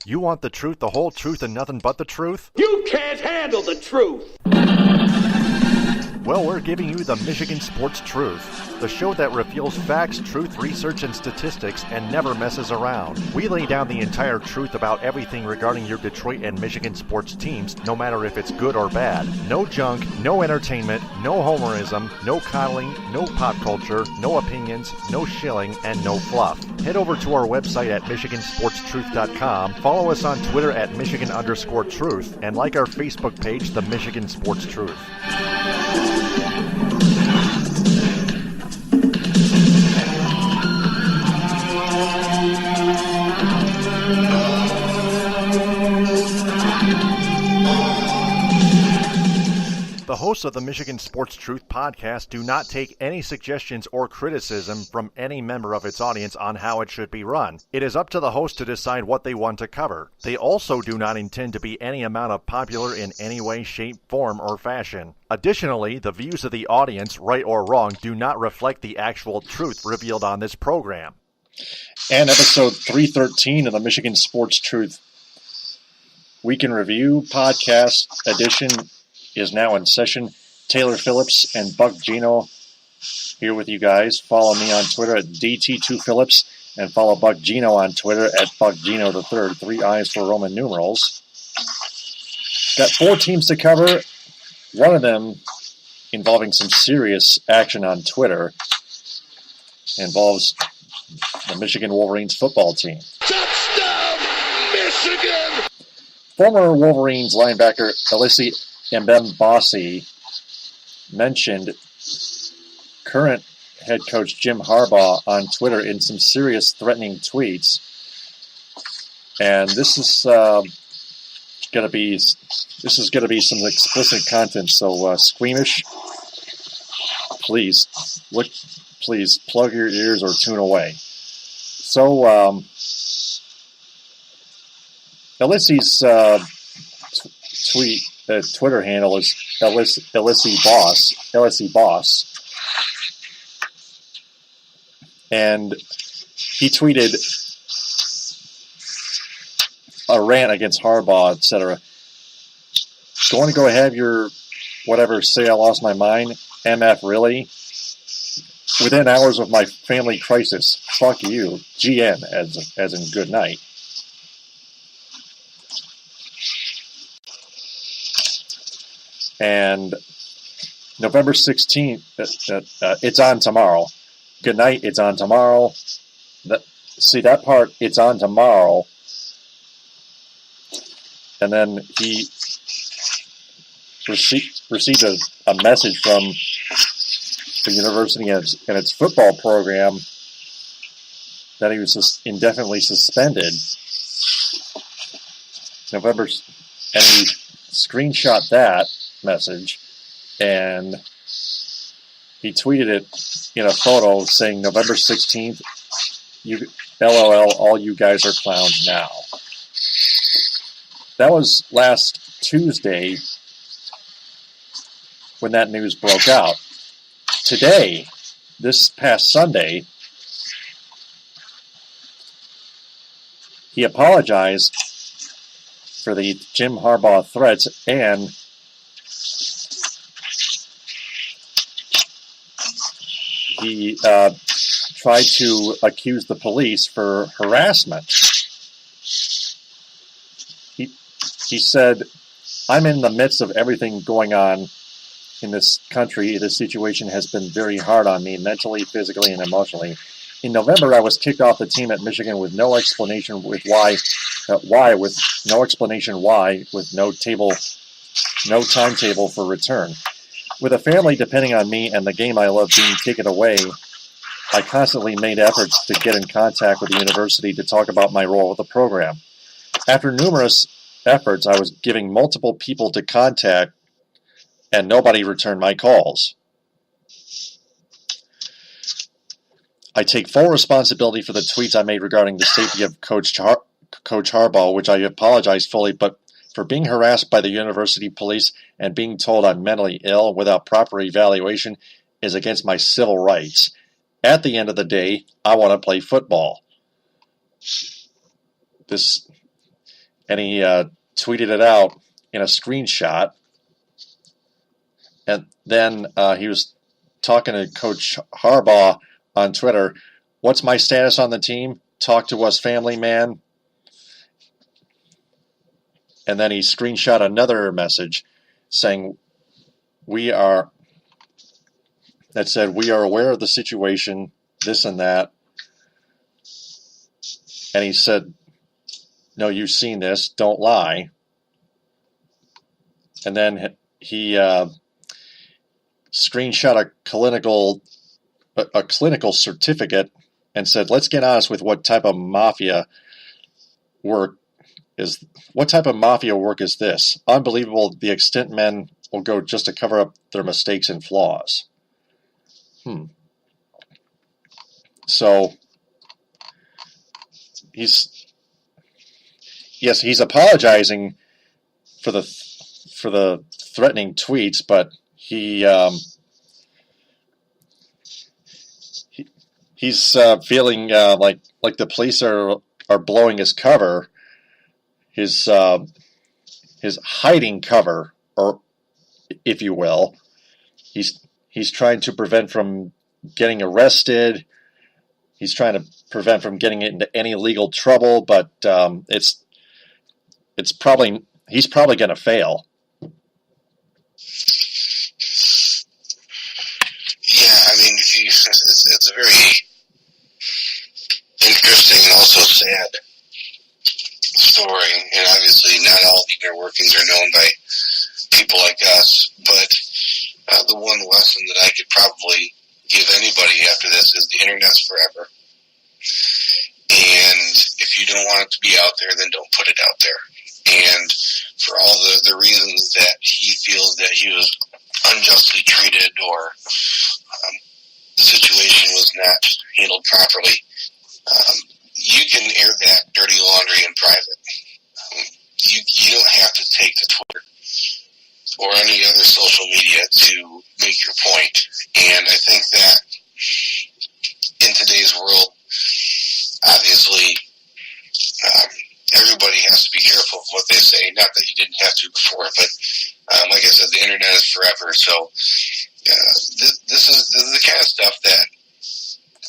You want the truth, the whole truth, and nothing but the truth? You can't handle the truth! Well, we're giving you the Michigan Sports Truth, the show that reveals facts, truth, research, and statistics and never messes around. We lay down the entire truth about everything regarding your Detroit and Michigan sports teams, no matter if it's good or bad. No junk, no entertainment, no homerism, no coddling, no pop culture, no opinions, no shilling, and no fluff. Head over to our website at MichiganSportsTruth.com, follow us on Twitter at Michigan_Truth, and like our Facebook page, The Michigan Sports Truth. The hosts of the Michigan Sports Truth podcast do not take any suggestions or criticism from any member of its audience on how it should be run. It is up to the host to decide what they want to cover. They also do not intend to be any amount of popular in any way, shape, form, or fashion. Additionally, the views of the audience, right or wrong, do not reflect the actual truth revealed on this program. And episode 313 of the Michigan Sports Truth Week in Review podcast edition is now in session. Taylor Phillips and Buck Geno here with you guys. Follow me on Twitter at DT2Phillips and follow Buck Geno on Twitter at BuckGeno3, 3 I's for Roman numerals. Got 4 teams to cover, one of them involving some serious action on Twitter. Involves the Michigan Wolverines football team. Touchdown, Michigan! Former Wolverines linebacker Elysee Mbem-Bosse mentioned current head coach Jim Harbaugh on Twitter in some serious threatening tweets. And this is going to be some explicit content, so squeamish, please plug your ears or tune away. So Elysee's Twitter handle is Elysee Mbem-Bosse, and he tweeted a rant against Harbaugh, etc. Going to go have your whatever, say I lost my mind, MF really? Within hours of my family crisis, fuck you, GN, as in good night. And November 16th, it's on tomorrow. Good night, it's on tomorrow. See that part, it's on tomorrow. And then he received a message from the university and its football program that he was indefinitely suspended. And he screenshot that message, and he tweeted it in a photo saying, November 16th, LOL, all you guys are clowns now. That was last Tuesday when that news broke out. Today, this past Sunday, he apologized for the Jim Harbaugh threats, and he tried to accuse the police for harassment. He said, I'm in the midst of everything going on in this country. This situation has been very hard on me, mentally, physically, and emotionally. In November, I was kicked off the team at Michigan with no explanation with why, with no explanation why, with no timetable for return. With a family depending on me and the game I love being taken away, I constantly made efforts to get in contact with the university to talk about my role with the program. After numerous efforts, I was giving multiple people to contact, and nobody returned my calls. I take full responsibility for the tweets I made regarding the safety of Coach Harbaugh, which I apologize fully, but for being harassed by the university police and being told I'm mentally ill without proper evaluation is against my civil rights. At the end of the day, I want to play football. This and he tweeted it out in a screenshot. And then he was talking to Coach Harbaugh on Twitter. What's my status on the team? Talk to us, family man. And then he screenshot another message saying, that said, we are aware of the situation, this and that. And he said, no, you've seen this, don't lie. And then he screenshot a clinical certificate and said, let's get honest with what type of mafia work is this? Unbelievable the extent men will go just to cover up their mistakes and flaws. So he's apologizing for the threatening tweets, but he's feeling like the police are blowing his cover, his hiding cover, or if you will. He's trying to prevent from getting arrested. He's trying to prevent from getting into any legal trouble, but he's probably going to fail. Yeah, I mean, it's a very interesting and also sad story, and obviously not all the inner workings are known by people like us, but the one lesson that I could probably give anybody after this is the internet's forever. And if you don't want it to be out there, then don't put it out there. And for all the reasons that he feels that he was unjustly treated or the situation was not handled properly, you can air that dirty laundry in private. You don't have to take to Twitter or any other social media to make your point. And I think that in today's world, obviously, everybody has to be careful of what they say. Not that you didn't have to before, but like I said, the internet is forever. So this is the kind of stuff that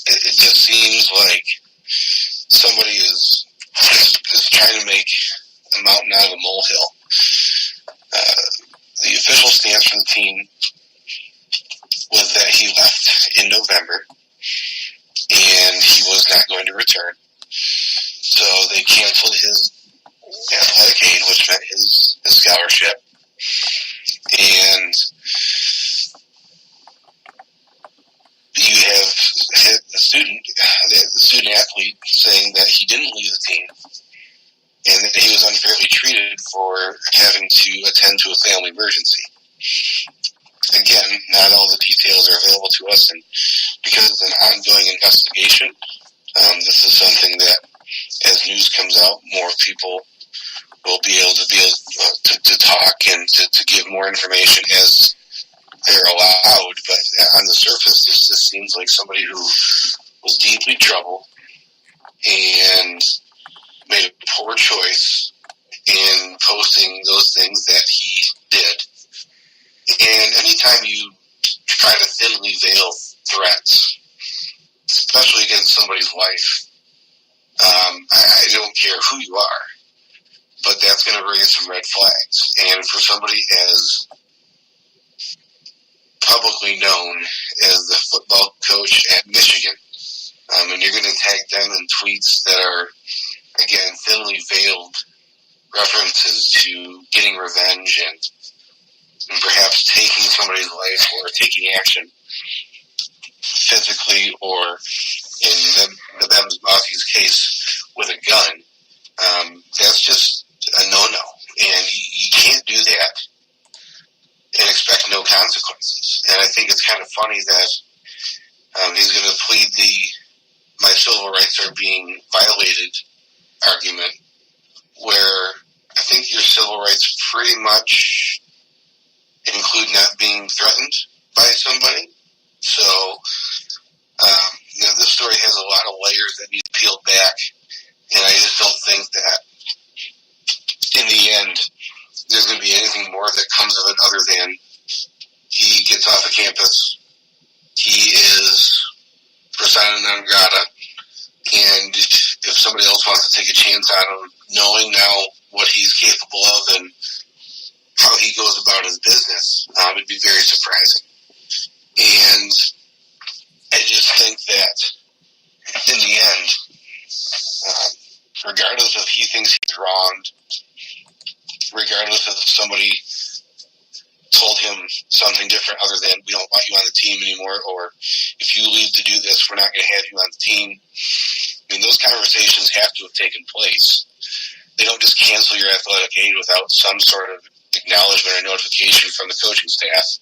it just seems like somebody is trying to make a mountain out of a molehill. The official stance from the team was that he left in November and he was not going to return. So they canceled his athletic aid, which meant his scholarship. And you have the student athlete saying that he didn't leave the team and that he was unfairly treated for having to attend to a family emergency. Again, not all the details are available to us, and because it's an ongoing investigation, this is something that, as news comes out, more people will be able to talk and to give more information as they're allowed. But on the surface, this just seems like somebody who was deeply troubled and made a poor choice in posting those things that he did. And anytime you try to thinly veil threats, especially against somebody's life, I don't care who you are, but that's going to raise some red flags. And for somebody as publicly known as the football coach at Michigan, and you're going to tag them in tweets that are, again, thinly veiled references to getting revenge and perhaps taking somebody's life or taking action physically or in Mbem-Bosse's case with a gun, that's just a no-no. And you can't do that and expect no consequences. And I think it's kind of funny that he's going to plead my civil rights are being violated argument, where I think your civil rights pretty much include not being threatened by somebody. So, this story has a lot of layers that need peeled back, and I just don't think that that comes of it other than he gets off the campus, he is persona non grata, and if somebody else wants to take a chance on him, knowing now what he's capable of and how he goes about his business, it'd be very surprising. And I just think that in the end, regardless if he thinks he's wronged, regardless if somebody told him something different other than we don't want you on the team anymore, or if you leave to do this, we're not going to have you on the team. I mean, those conversations have to have taken place. They don't just cancel your athletic aid without some sort of acknowledgement or notification from the coaching staff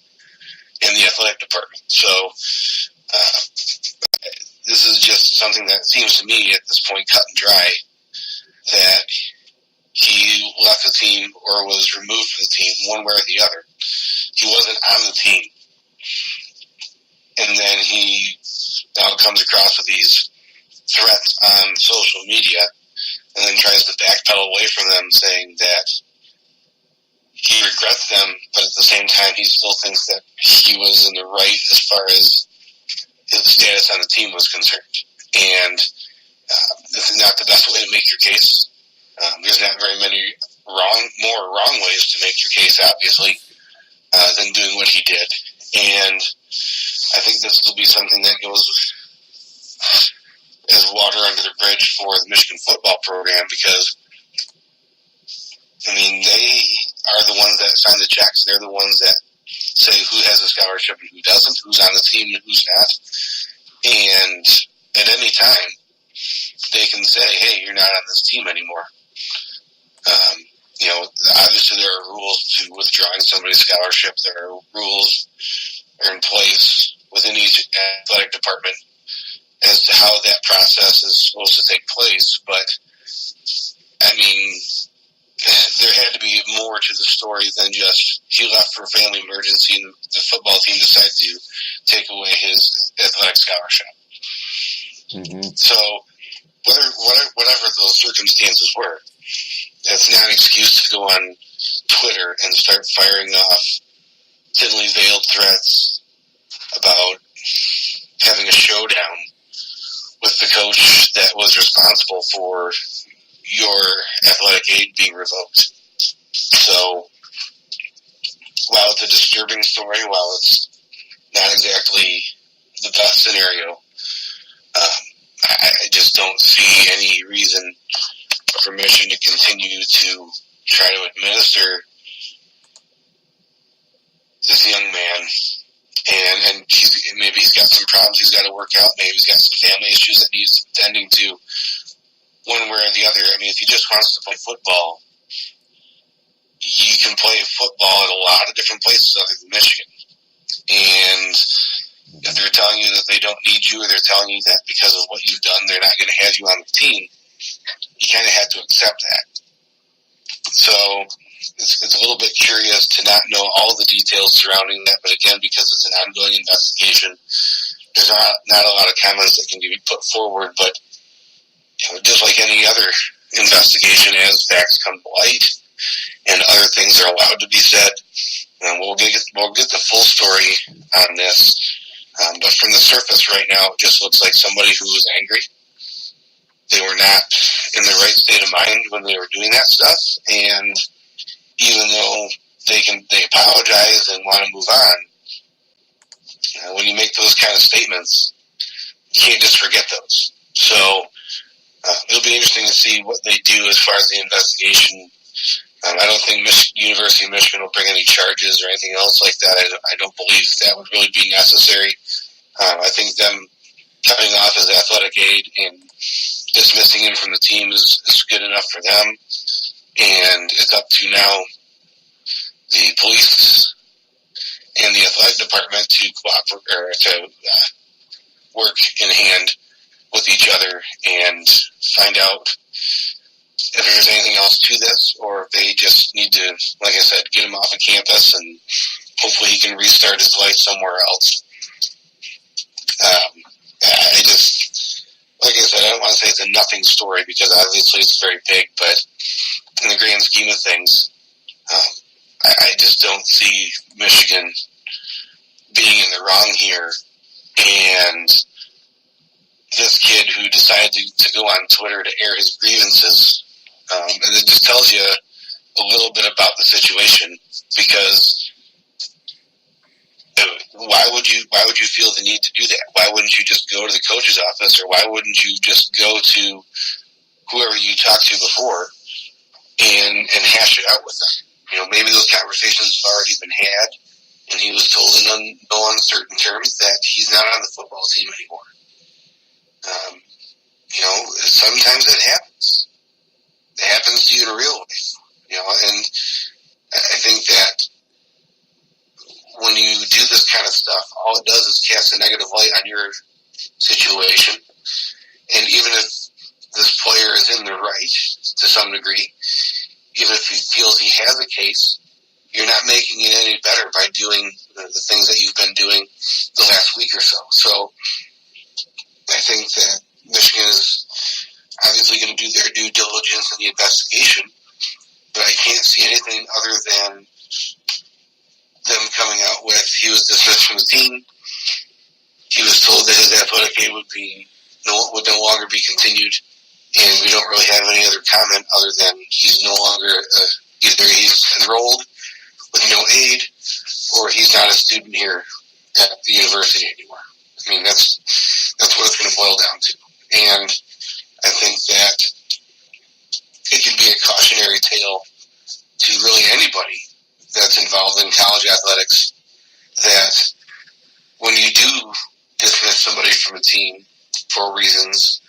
and the athletic department. So this is just something that seems to me at this point cut and dry, that he left the team or was removed from the team one way or the other. He wasn't on the team. And then he now comes across with these threats on social media and then tries to backpedal away from them, saying that he regrets them, but at the same time he still thinks that he was in the right as far as his status on the team was concerned. And this is not the best way to make your case. There's not very many more wrong ways to make your case, obviously, than doing what he did. And I think this will be something that goes as water under the bridge for the Michigan football program, because, I mean, they are the ones that sign the checks. They're the ones that say who has a scholarship and who doesn't, who's on the team and who's not. And at any time, they can say, hey, you're not on this team anymore. Obviously there are rules to withdrawing somebody's scholarship. There are rules in place within each athletic department as to how that process is supposed to take place. But, I mean, there had to be more to the story than just he left for a family emergency and the football team decided to take away his athletic scholarship. Mm-hmm. So whatever those circumstances were, that's not an excuse to go on Twitter and start firing off thinly veiled threats about having a showdown with the coach that was responsible for your athletic aid being revoked. So while it's a disturbing story, while it's not exactly the best scenario, I just don't see any reason for Michigan to continue to try to administer this young man. And maybe he's got some problems he's got to work out. Maybe he's got some family issues that he's tending to one way or the other. I mean, if he just wants to play football, you can play football at a lot of different places other than Michigan. And if they're telling you that they don't need you, or they're telling you that because of what you've done, they're not going to have you on the team, you kind of have to accept that. So it's a little bit curious to not know all the details surrounding that, but again, because it's an ongoing investigation, there's not a lot of comments that can be put forward. But just like any other investigation, as facts come to light and other things are allowed to be said, we'll get the full story on this. But from the surface right now, it just looks like somebody who was angry. They were not in the right state of mind when they were doing that stuff, and even though they apologize and want to move on, when you make those kind of statements, you can't just forget those. So it'll be interesting to see what they do as far as the investigation. I don't think University of Michigan will bring any charges or anything else like that. I don't believe that would really be necessary. I think them cutting off his athletic aid and dismissing him from the team is good enough for them. And it's up to now the police and the athletic department to cooperate or to work in hand with each other and find out if there's anything else to this, or if they just need to, like I said, get him off of campus and hopefully he can restart his life somewhere else. Like I said, I don't want to say it's a nothing story because obviously it's very big, but in the grand scheme of things, I just don't see Michigan being in the wrong here. And this kid who decided to go on Twitter to air his grievances, and it just tells you a little bit about the situation, because why would you feel the need to do that? Why wouldn't you just go to the coach's office, or why wouldn't you just go to whoever you talked to before and hash it out with them? You know, maybe those conversations have already been had, and he was told in no uncertain terms that he's not on the football team anymore. You know, sometimes it happens. It happens to you in real life. You know, and I think that when you do this kind of stuff, all it does is cast a negative light on your situation. And even if this player is in the right to some degree, even if he feels he has a case, you're not making it any better by doing the things that you've been doing the last week or so. So I think that Michigan is obviously going to do their due diligence in the investigation, but I can't see anything other than them coming out with he was dismissed from the team. He was told that his athletic aid would no longer be continued, and we don't really have any other comment other than he's no longer either he's enrolled with no aid or he's not a student here at the university anymore. I mean, that's what it's going to boil down to. And I think that it can be a cautionary tale to really anybody that's involved in college athletics, that when you do dismiss somebody from a team for reasons,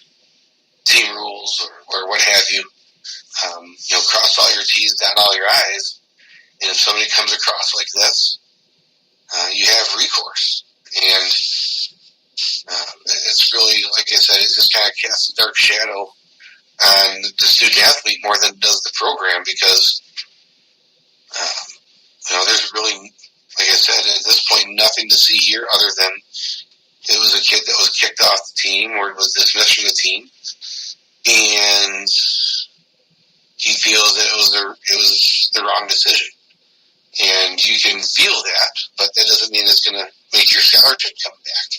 team rules or what have you, you know, cross all your T's, dot all your I's, and if somebody comes across like this, you have recourse. And it's really, like I said, it just kind of casts a dark shadow on the student athlete more than it does the program, because you know, there's really, like I said, at this point, nothing to see here other than it was a kid that was kicked off the team or was dismissed from the team, and he feels that it was the wrong decision. And you can feel that, but that doesn't mean it's going to make your scholarship come back.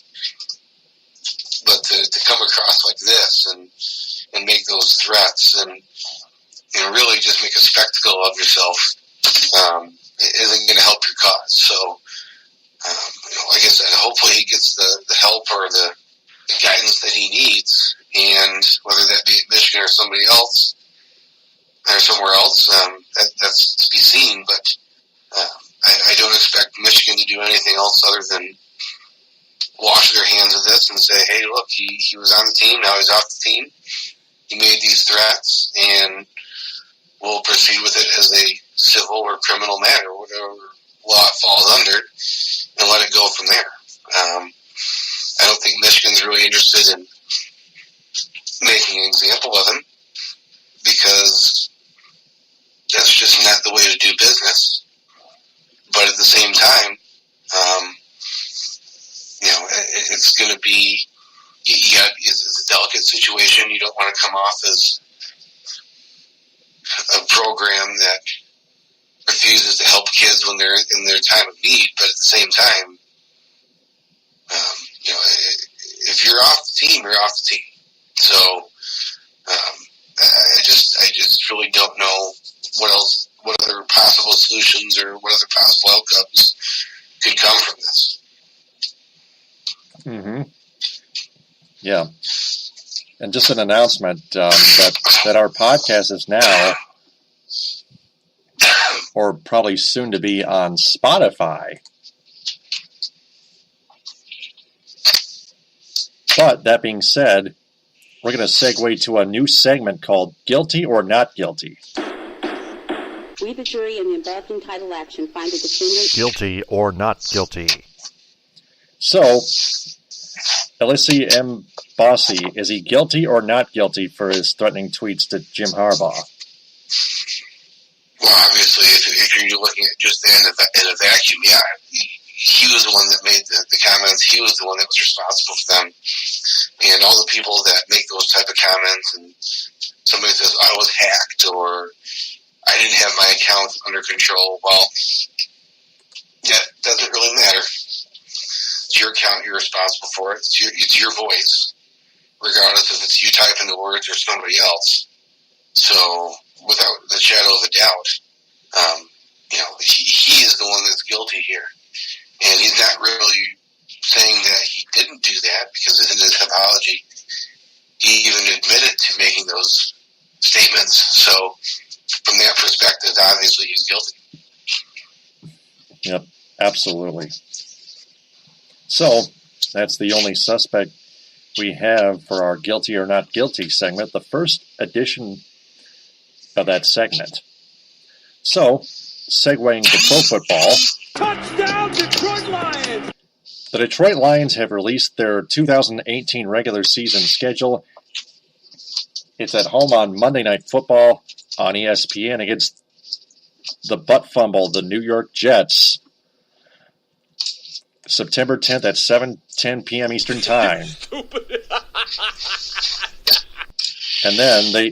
But to come across like this and make those threats and, you know, really just make a spectacle of yourself, it isn't going to help your cause. So, you know, like I said, hopefully he gets the help or the guidance that he needs, and whether that be at Michigan or somebody else or somewhere else, that's to be seen. But I don't expect Michigan to do anything else other than wash their hands of this and say, hey, look, he was on the team, now he's off the team. He made these threats, and we'll proceed with it as a civil or criminal matter, whatever law it falls under, and let it go from there. I don't think Michigan's really interested in making an example of him, because that's just not the way to do business. But at the same time, you know, it's going to be, it's a delicate situation. You don't want to come off as a program that refuses to help kids when they're in their time of need. But at the same time, you know, if you're off the team, you're off the team. So I just really don't know what other possible solutions or what other possible outcomes could come from this. Mm-hmm. Yeah. And just an announcement that our podcast is now, or probably soon to be, on Spotify. But that being said, we're going to segue to a new segment called Guilty or Not Guilty. We, the jury, in the above entitled action, find the defendant Guilty or not guilty. So, Elysee Mbem-Bosse, is he guilty or not guilty for his threatening tweets to Jim Harbaugh? Well, obviously, if you're looking at just in a vacuum, yeah, he was the one that made the comments. He was the one that was responsible for them. And all the people that make those type of comments, and somebody says, I was hacked, or I didn't have my account under control. Well, that doesn't really matter. It's your account. You're responsible for it. It's your voice, regardless if it's you typing the words or somebody else. So, without the shadow of a doubt, he is the one that's guilty here. And he's not really saying that he didn't do that, because in his apology, he even admitted to making those statements. So, from that perspective, obviously he's guilty. Yep, absolutely. So, that's the only suspect we have for our guilty or not guilty segment, the first edition of that segment. So, segueing to pro football. Touchdown, Detroit Lions! The Detroit Lions have released their 2018 regular season schedule. It's at home on Monday Night Football on ESPN against the butt fumble, the New York Jets. September 10th at 7:10 p.m. Eastern Time. And then they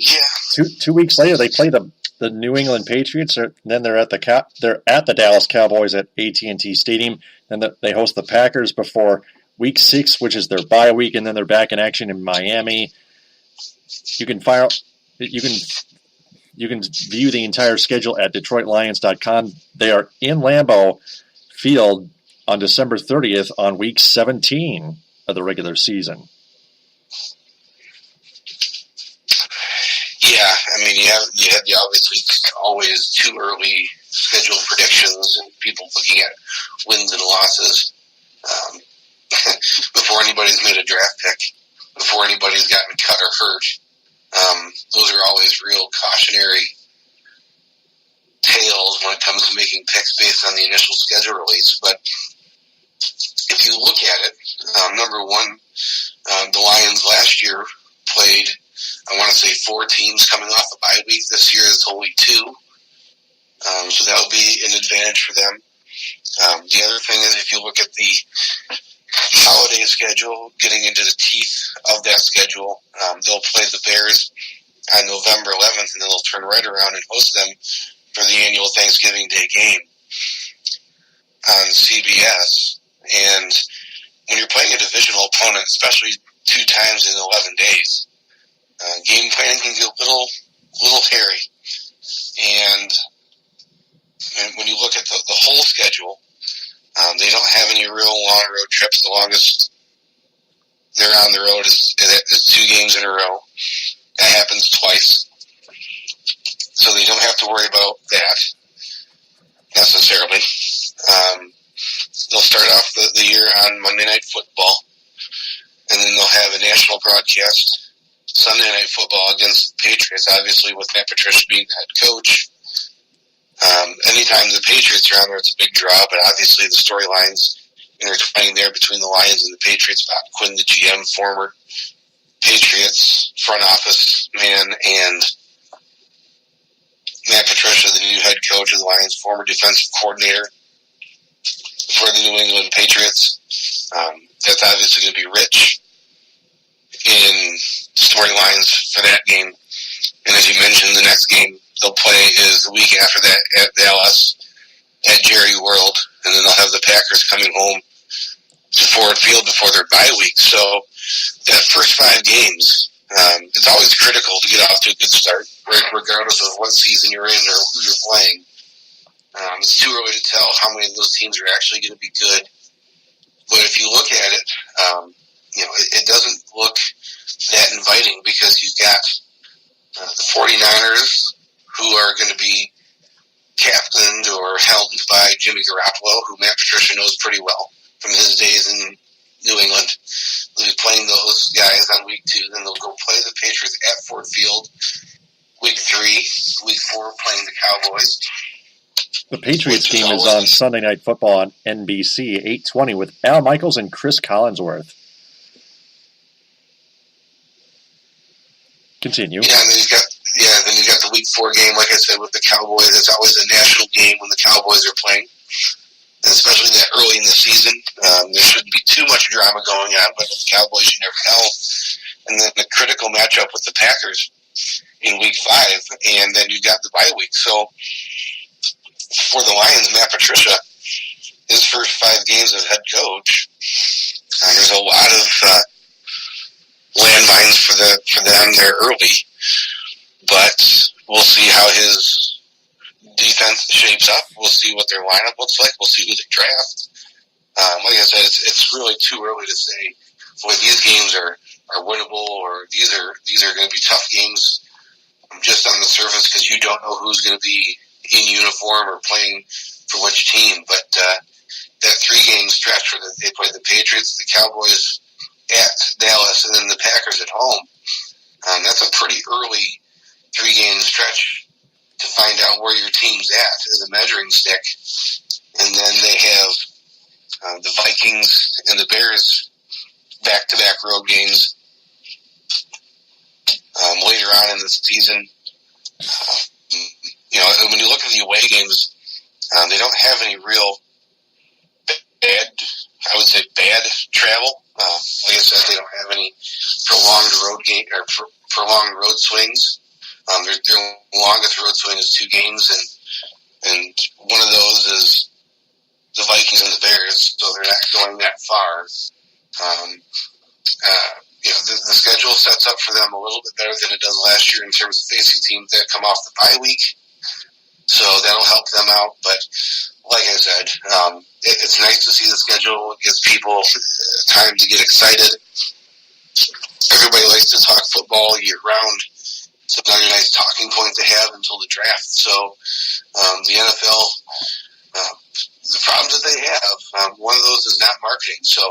2 weeks later they play the New England Patriots. Then they're at the Dallas Cowboys at AT&T Stadium. Then they host the Packers before Week 6, which is their bye week, and then they're back in action in Miami. You can view the entire schedule at DetroitLions.com. They are in Lambeau Field on December 30th on Week 17 of the regular season. Yeah, I mean, you have the obviously always too early schedule predictions and people looking at wins and losses before anybody's made a draft pick, before anybody's gotten cut or hurt. Those are always real cautionary tales when it comes to making picks based on the initial schedule release. But if you look at it, number one, the Lions last year played, I want to say, 4 teams coming off the bye week. This year it's only 2. So that'll be an advantage for them. The other thing is, if you look at the holiday schedule, getting into the teeth of that schedule, they'll play the Bears on November 11th, and then they'll turn right around and host them for the annual Thanksgiving Day game on CBS. And when you're playing a divisional opponent, especially 2 times in 11 days, game planning can get a little hairy. And when you look at the whole schedule, they don't have any real long road trips. The longest they're on the road is 2 games in a row. That happens twice. So they don't have to worry about that necessarily. They'll start off the year on Monday Night Football, and then they'll have a national broadcast Sunday Night Football against the Patriots, obviously with Matt Patricia being the head coach. Anytime the Patriots are on there, it's a big draw, but obviously the storylines intertwining there between the Lions and the Patriots. Bob Quinn, the GM, former Patriots front office man, and Matt Patricia, the new head coach of the Lions, former defensive coordinator for the New England Patriots. That's obviously going to be rich in storylines for that game. And as you mentioned, the next game they'll play is the week after that at Dallas at Jerry World, and then they'll have the Packers coming home to Ford Field before their bye week. So that first 5 games, it's always critical to get off to a good start, regardless of what season you're in or who you're playing. It's too early to tell how many of those teams are actually going to be good. But if you look at it, it doesn't look that inviting, because you've got the 49ers, who are going to be captained or helmed by Jimmy Garoppolo, who Matt Patricia knows pretty well from his days in New England. They'll be playing those guys on week 2. Then they'll go play the Patriots at Ford Field week 3. Week 4 playing the Cowboys. The Patriots game is on Sunday Night Football on NBC, 8:20, with Al Michaels and Chris Collinsworth. Continue. Yeah, and then you got the week 4 game, like I said, with the Cowboys. It's always a national game when the Cowboys are playing, and especially that early in the season. There shouldn't be too much drama going on, but with the Cowboys, you never know. And then the critical matchup with the Packers in week 5, and then you got the bye week. So for the Lions, Matt Patricia, his first 5 games as head coach, there's a lot of landmines for them there early, but we'll see how his defense shapes up. We'll see what their lineup looks like. We'll see who they draft. Like I said, it's really too early to say, boy, these games are winnable, or these are going to be tough games just on the surface, because you don't know who's going to be in uniform or playing for which team. But that 3-game stretch where they play the Patriots, the Cowboys at Dallas, and then the Packers at home, that's a pretty early 3-game stretch to find out where your team's at as a measuring stick. And then they have the Vikings and the Bears back-to-back road games later on in the season. When you look at the away games, they don't have any real bad travel. Like I said, they don't have any prolonged road swings. Their longest road swing is 2 games, and one of those is the Vikings and the Bears, so they're not going that far. The schedule sets up for them a little bit better than it does last year in terms of facing teams that come off the bye week. So that'll help them out. But like I said, it's nice to see the schedule. It gives people time to get excited. Everybody likes to talk football year round. It's another nice talking point to have until the draft. So the NFL, the problems that they have, one of those is not marketing. So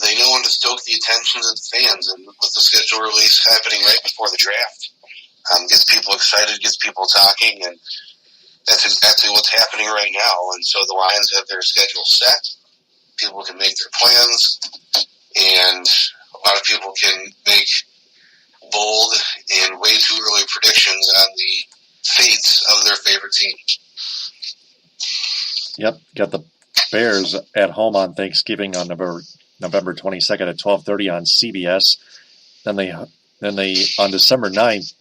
they know when to stoke the attentions of the fans, and with the schedule release happening right before the draft, gets people excited, gets people talking, and that's exactly what's happening right now. And so the Lions have their schedule set. People can make their plans, and a lot of people can make bold and way too early predictions on the fates of their favorite team. Yep, got the Bears at home on Thanksgiving on November 22nd at 12:30 on CBS. Then they on December 9th,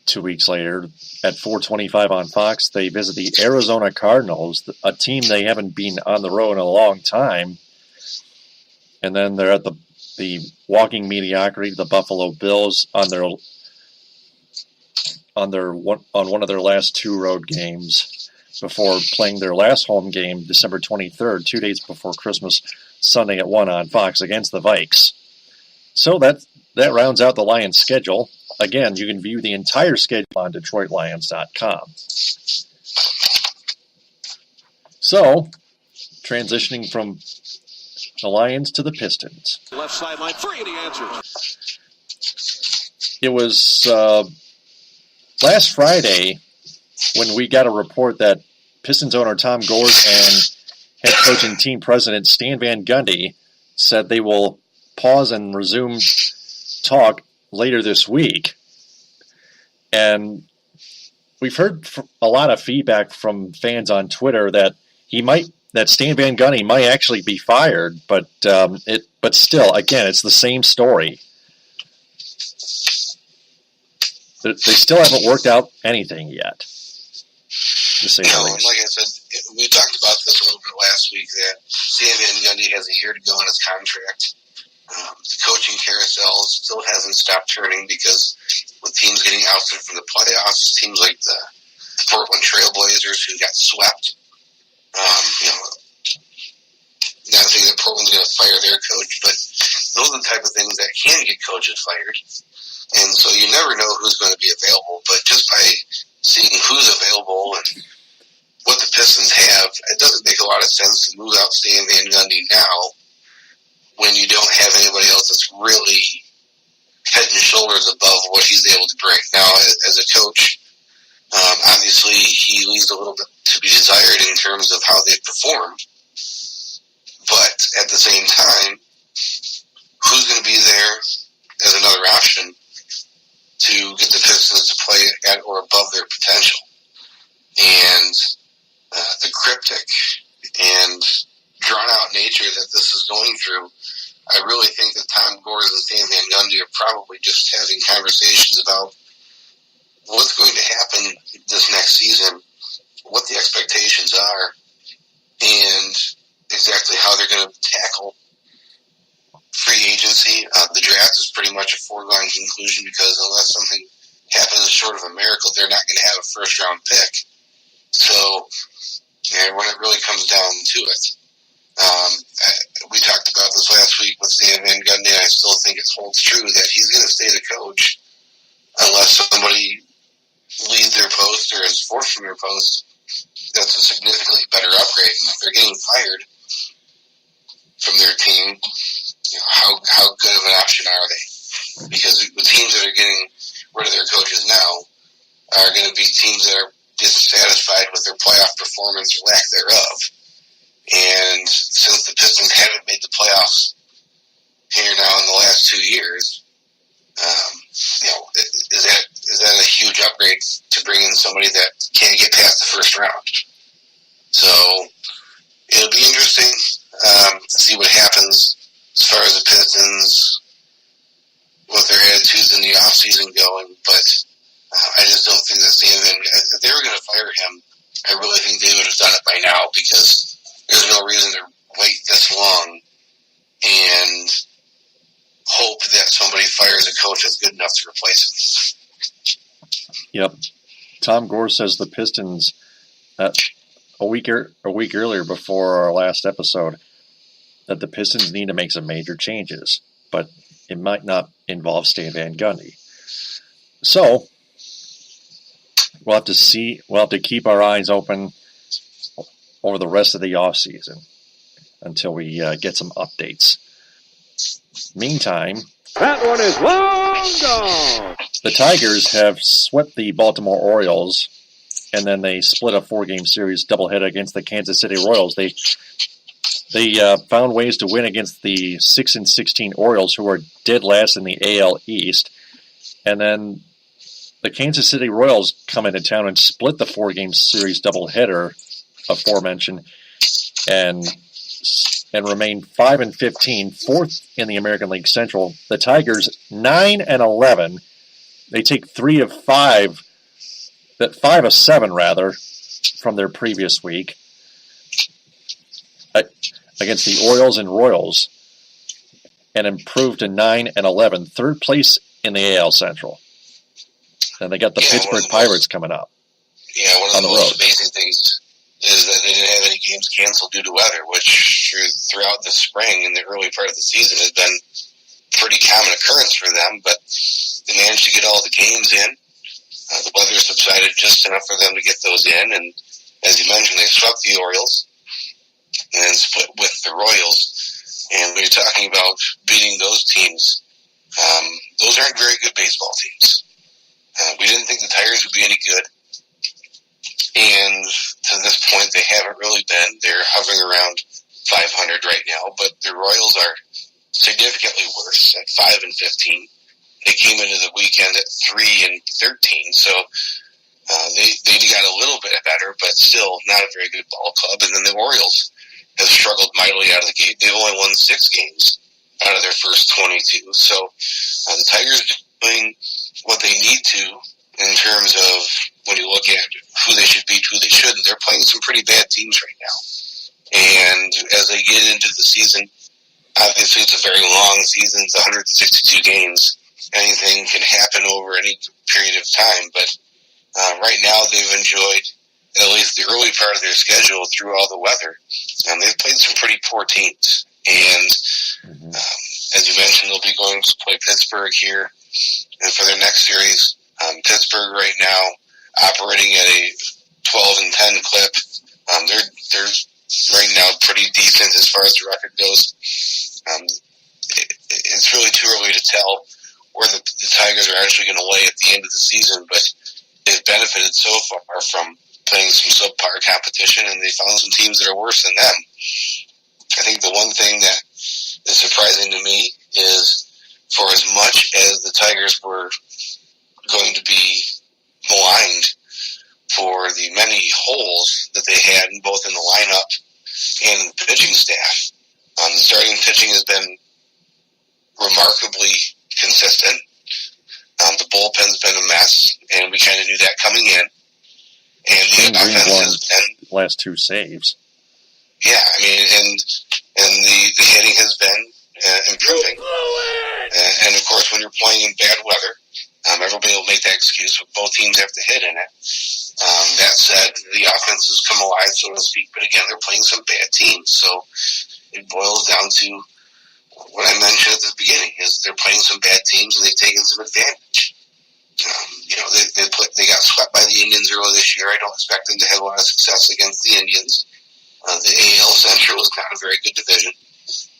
2 weeks later, at 4:25 on Fox, they visit the Arizona Cardinals, a team they haven't been on the road in a long time. And then they're at the walking mediocrity, the Buffalo Bills, on one of their last 2 road games before playing their last home game December 23rd, 2 days before Christmas, Sunday at 1 on Fox against the Vikes. So that rounds out the Lions' schedule. Again, you can view the entire schedule on DetroitLions.com. So, transitioning from the Lions to the Pistons. Left sideline, free, and he answers. It was last Friday when we got a report that Pistons owner Tom Gores and head coach and team president Stan Van Gundy said they will pause and resume talk later this week. And we've heard a lot of feedback from fans on Twitter that Stan Van Gundy might actually be fired, but still, again, it's the same story. They still haven't worked out anything yet. Like I said, we talked about this a little bit last week, that Stan Van Gundy has a year to go on his contract. The coaching carousel still hasn't stopped turning, because with teams getting ousted from the playoffs, teams like the Portland Trailblazers who got swept, not saying that Portland's going to fire their coach, but those are the type of things that can get coaches fired. And so you never know who's going to be available, but just by seeing who's available and what the Pistons have, it doesn't make a lot of sense to move out Stan Van Gundy now when you don't have anybody else that's really head and shoulders above what he's able to bring. Now, as a coach, obviously he leaves a little bit to be desired in terms of how they've performed, but at the same time, who's going to be there as another option to get the Pistons to play at or above their potential? And the cryptic and drawn-out nature that this is going through, I really think that Tom Gores and Stan Van Gundy are probably just having conversations about what's going to happen this next season, what the expectations are, and exactly how they're going to tackle free agency. The draft is pretty much a foregone conclusion because unless something happens short of a miracle, they're not going to have a first-round pick. So, when it really comes down to it, we talked about this last week with Stan Van Gundy, and I still think it holds true that he's going to stay the coach unless somebody leaves their post or is forced from their post. That's a significantly better upgrade. And if they're getting fired from their team, how good of an option are they? Because the teams that are getting rid of their coaches now are going to be teams that are dissatisfied with their playoff performance or lack thereof. And since the Pistons haven't made the playoffs here now in the last 2 years, is that a huge upgrade to bring in somebody that can't get past the first round? So it'll be interesting to see what happens as far as the Pistons, what their attitudes in the offseason going. But I just don't think that if they were going to fire him, I really think they would have done it by now because there's no reason to wait this long and hope that somebody fires a coach that's good enough to replace him. Yep. Tom Gores says the Pistons, a week earlier before our last episode, that the Pistons need to make some major changes, but it might not involve Stan Van Gundy. So we'll have to see. We'll have to keep our eyes open over the rest of the offseason until we get some updates. Meantime, that one is long gone. The Tigers have swept the Baltimore Orioles, and then they split a 4-game series doubleheader against the Kansas City Royals. They found ways to win against the 6-16 Orioles, who are dead last in the AL East, and then the Kansas City Royals come into town and split the 4-game series doubleheader aforementioned, and remain 5-15, fourth in the American League Central. The Tigers 9-11. They take 3 of 5, 5 of 7 rather, from their previous week against the Orioles and Royals, and improved to 9-11, third place in the AL Central. And they got the Pittsburgh Pirates coming up. Yeah, one of the most amazing things is that they didn't have any games canceled due to weather, which throughout the spring and the early part of the season has been a pretty common occurrence for them, but they managed to get all the games in. The weather subsided just enough for them to get those in, and as you mentioned, they swept the Orioles and then split with the Royals. And when you're talking about beating those teams, those aren't very good baseball teams. We didn't think the Tigers would be any good. And to this point, they haven't really been. They're hovering around 500 right now, but the Royals are significantly worse at 5-15. They came into the weekend at 3-13, so they got a little bit better, but still not a very good ball club. And then the Orioles have struggled mightily out of the gate. They've only won 6 games out of their first 22. So the Tigers are doing what they need to in terms of when you look at who they should beat, who they shouldn't. They're playing some pretty bad teams right now. And as they get into the season, obviously it's a very long season. It's 162 games. Anything can happen over any period of time. But right now they've enjoyed at least the early part of their schedule through all the weather. And they've played some pretty poor teams. And as you mentioned, they'll be going to play Pittsburgh here. And for their next series, Pittsburgh right now operating at a 12-10 clip. They're right now pretty decent as far as the record goes. It's really too early to tell where the Tigers are actually going to lay at the end of the season, but they've benefited so far from playing some subpar competition, and they found some teams that are worse than them. I think the one thing that is surprising to me is for as much as the Tigers were going to be maligned for the many holes that they had both in the lineup and the pitching staff, the starting pitching has been remarkably consistent. The bullpen's been a mess, and we kind of knew that coming in. And the offense has been last 2 saves. Yeah, I mean, and the hitting has been improving. And of course, when you're playing in bad weather, everybody will make that excuse, but both teams have to hit in it. That said, the offense has come alive, so to speak, but again, they're playing some bad teams. So it boils down to what I mentioned at the beginning, is they're playing some bad teams and they've taken some advantage. They got swept by the Indians earlier this year. I don't expect them to have a lot of success against the Indians. The AL Central is not a very good division,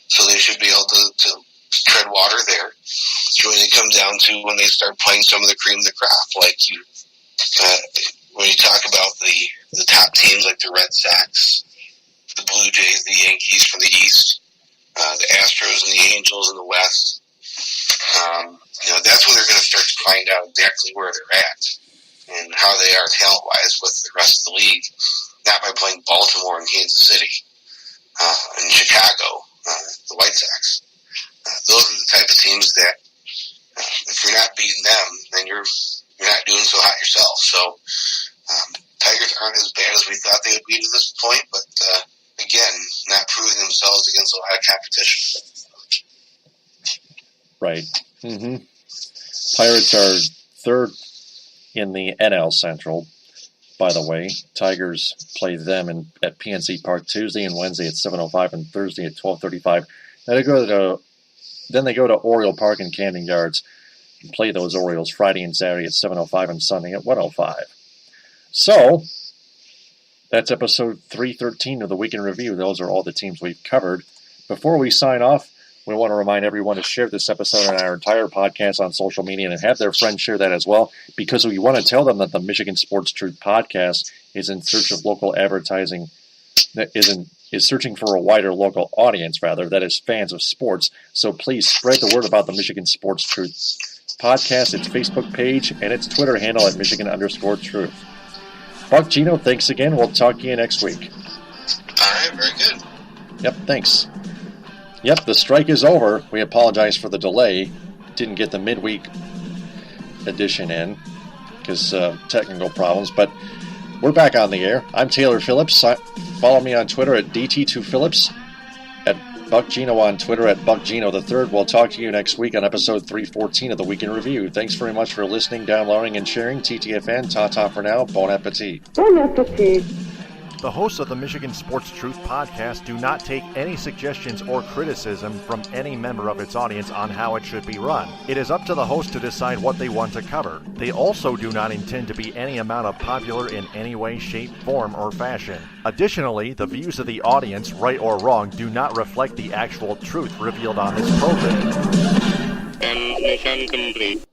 so they should be able to tread water there. It's really going to come down to when they start playing some of the cream of the crop, like when you talk about the top teams like the Red Sox, the Blue Jays, the Yankees from the East, the Astros and the Angels in the West. That's when they're going to start to find out exactly where they're at and how they are talent-wise with the rest of the league, not by playing Baltimore and Kansas City and Chicago, the White Sox. Those are the type of teams that if you're not beating them, then you're not doing so hot yourself. So Tigers aren't as bad as we thought they would be to this point, but again, not proving themselves against a lot of competition. Right. Mm-hmm. Pirates are 3rd in the NL Central, by the way. Tigers play them at PNC Park Tuesday and Wednesday at 7:05 and Thursday at 12:35. Then they go to Oriole Park in Camden Yards and play those Orioles Friday and Saturday at 7:05 and Sunday at 1:05. So, that's episode 313 of the Week in Review. Those are all the teams we've covered. Before we sign off, we want to remind everyone to share this episode and our entire podcast on social media and have their friends share that as well, because we want to tell them that the Michigan Sports Truth podcast is in search of local advertising, that is searching for a wider local audience, that is fans of sports. So please spread the word about the Michigan Sports Truth podcast, its Facebook page, and its Twitter handle at Michigan_Truth. Buck, Geno, thanks again. We'll talk to you next week. All right, very good. Yep, thanks. Yep, the strike is over. We apologize for the delay. Didn't get the midweek edition in because technical problems, but we're back on the air. I'm Taylor Phillips. Follow me on Twitter at DT2Phillips, at Buck Geno on Twitter at BuckGeno3. We'll talk to you next week on episode 314 of the Week in Review. Thanks very much for listening, downloading, and sharing. TTFN, ta-ta for now. Bon appetit. Bon appetit. The hosts of the Michigan Sports Truth podcast do not take any suggestions or criticism from any member of its audience on how it should be run. It is up to the host to decide what they want to cover. They also do not intend to be any amount of popular in any way, shape, form, or fashion. Additionally, the views of the audience, right or wrong, do not reflect the actual truth revealed on this program. And mission complete.